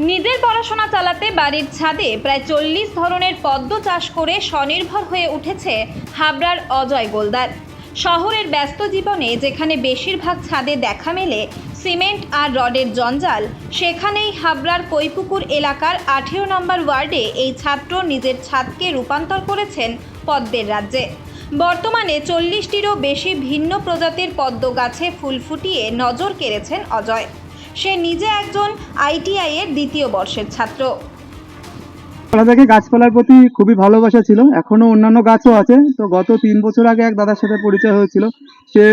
নিজের পড়াশোনা চালাতে বাড়ির ছাদে প্রায় 40 ধরনের পদ্ম চাষ করে স্বনির্ভর হয়ে উঠেছে হাবড়ার অজয় গোলদার। শহরের ব্যস্ত জীবনে যেখানে বেশিরভাগ ছাদে দেখা মেলে সিমেন্ট আর রডের জঞ্জাল, সেখানেই হাবড়ার কৈপুকুর এলাকার 18 নম্বর ওয়ার্ডে এই ছাত্র নিজের ছাদকে রূপান্তর করেছেন পদ্মের রাজ্যে। বর্তমানে 40টিরও বেশি ভিন্ন প্রজাতির পদ্ম গাছে ফুল ফুটিয়ে নজর কেড়েছেন অজয়। সে নিজে একজন ITI এর দ্বিতীয় বর্ষের ছাত্র। ছোটবেলা থেকে গাছপালার প্রতি খুবই ভালোবাসা ছিল, এখনো অন্যান্য গাছও আছে। তো গত 3 বছর আগে এক দাদার সাথে পরিচয় হয়েছিল। সে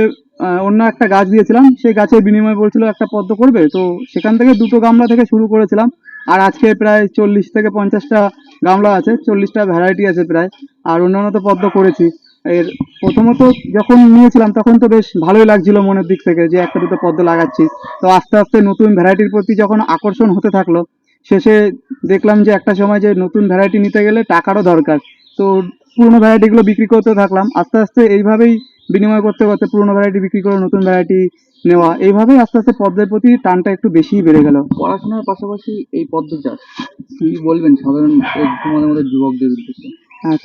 অন্য একটা গাছ দিয়েছিলাম, সেই গাছের বিনিময়ে বলছিল একটা পদ্ম করবে। তো সেখান থেকে দুটো গামলা থেকে শুরু করেছিলাম, আর আজকে প্রায় 40 থেকে 50টা গামলা আছে, 40টা ভ্যারাইটি আছে প্রায়। আর অন্যান্য তো পদ্ম করেছি। এর প্রথমত যখন নিয়েছিলাম তখন তো বেশ ভালোই লাগছিল মনের দিক থেকে যে একটা দুটো পদ্ম লাগাচ্ছি। তো আস্তে আস্তে নতুন ভ্যারাইটির প্রতি যখন আকর্ষণ হতে থাকলো, শেষে দেখলাম যে একটা সময় যে নতুন ভ্যারাইটি নিতে গেলে টাকারও দরকার। তো পুরোনো ভ্যারাইটিগুলো বিক্রি করতে থাকলাম, আস্তে আস্তে এইভাবেই বিনিময় করতে করতে পুরোনো ভ্যারাইটি বিক্রি করে নতুন ভ্যারাইটি নেওয়া, এইভাবেই আস্তে আস্তে পদ্মের প্রতি টানটা একটু বেশিই বেড়ে গেল। পড়াশোনার পাশাপাশি এই পদ্ম চাষ কি বলবেন সাধারণ এই সমাজের মধ্যে যুবকদের উদ্দেশ্যে?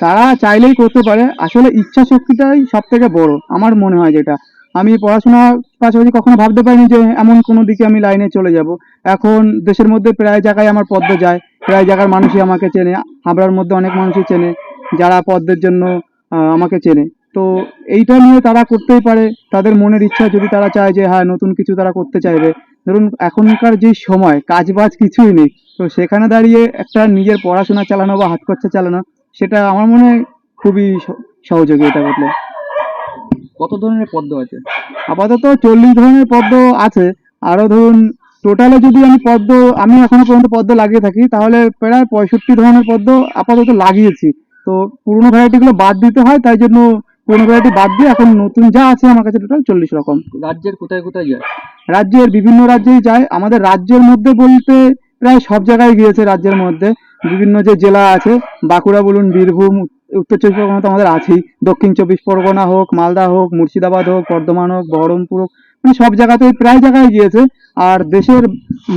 তারা চাইলেই করতে পারে, আসলে ইচ্ছা শক্তিটাই সব থেকে বড় আমার মনে হয়। যেটা আমি পড়াশোনার পাশাপাশি কখনো ভাবতে পারিনি যে এমন কোনো দিকে আমি লাইনে চলে যাব। এখন দেশের মধ্যে প্রায় জায়গায় আমার পদ্ম যায়, প্রায় জায়গার মানুষই আমাকে চেনে, হাবড়ার মধ্যে অনেক মানুষই চেনে যারা পদ্মের জন্য আমাকে চেনে। তো এইটা নিয়ে তারা করতেই পারে, তাদের মনের ইচ্ছা যদি তারা চায় যে হ্যাঁ নতুন কিছু তারা করতে চাইবে। ধরুন এখনকার যে সময় কাজ বাজ কিছুই নেই, তো সেখানে দাঁড়িয়ে একটা নিজের পড়াশোনা চালানো বা হাত খরচা চালানো, সেটা আমার মনে হয় খুবই সহযোগী এটা করলে। কত ধরনের পদ্ম আছে? আপাতত 40 ধরনের পদ্ম আছে। আরো ধরুন টোটালে যদি আমি এখনো পর্যন্ত পদ্ম লাগিয়ে থাকি, তাহলে প্রায় 65 ধরনের পদ্ম আপাতত লাগিয়েছি। তো পুরোনো ভ্যারাইটিগুলো বাদ দিতে হয়, তাই জন্য পুরোনো ভ্যারাইটি বাদ দিয়ে এখন নতুন যা আছে আমার কাছে টোটাল 40 রকম। রাজ্যের কোথায় কোথায় যায়? রাজ্যের বিভিন্ন রাজ্যেই যায়। আমাদের রাজ্যের মধ্যে বলতে প্রায় সব জায়গায় গিয়েছে। রাজ্যের মধ্যে বিভিন্ন যে জেলা আছে, বাঁকুড়া বলুন, বীরভূম, উত্তর চব্বিশ পরগনা তো আমাদের আছেই, দক্ষিণ 24 পরগনা হোক, মালদা হোক, মুর্শিদাবাদ হোক, বর্ধমান হোক, বহরমপুর হোক, মানে সব জায়গাতেই প্রায় জায়গায় গিয়েছে। আর দেশের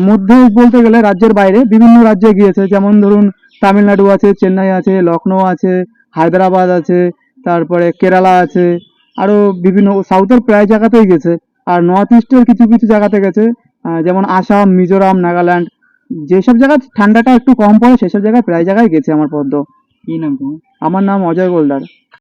মধ্যে বলতে গেলে রাজ্যের বাইরে বিভিন্ন রাজ্যে গিয়েছে, যেমন ধরুন তামিলনাড়ু আছে, চেন্নাই আছে, লখনৌ আছে, হায়দ্রাবাদ আছে, তারপরে কেরালা আছে, আরো বিভিন্ন সাউথের প্রায় জায়গাতেই গেছে। আর নর্থ ইস্টের কিছু কিছু জায়গাতে গেছে, যেমন আসাম, মিজোরাম, নাগাল্যান্ড। যেসব জায়গায় ঠান্ডাটা একটু কম পড়ে সেসব জায়গায় প্রায় জায়গায় গেছে আমার পদ্ম। কি নাম তোমার? আমার নাম অজয় গোলদার।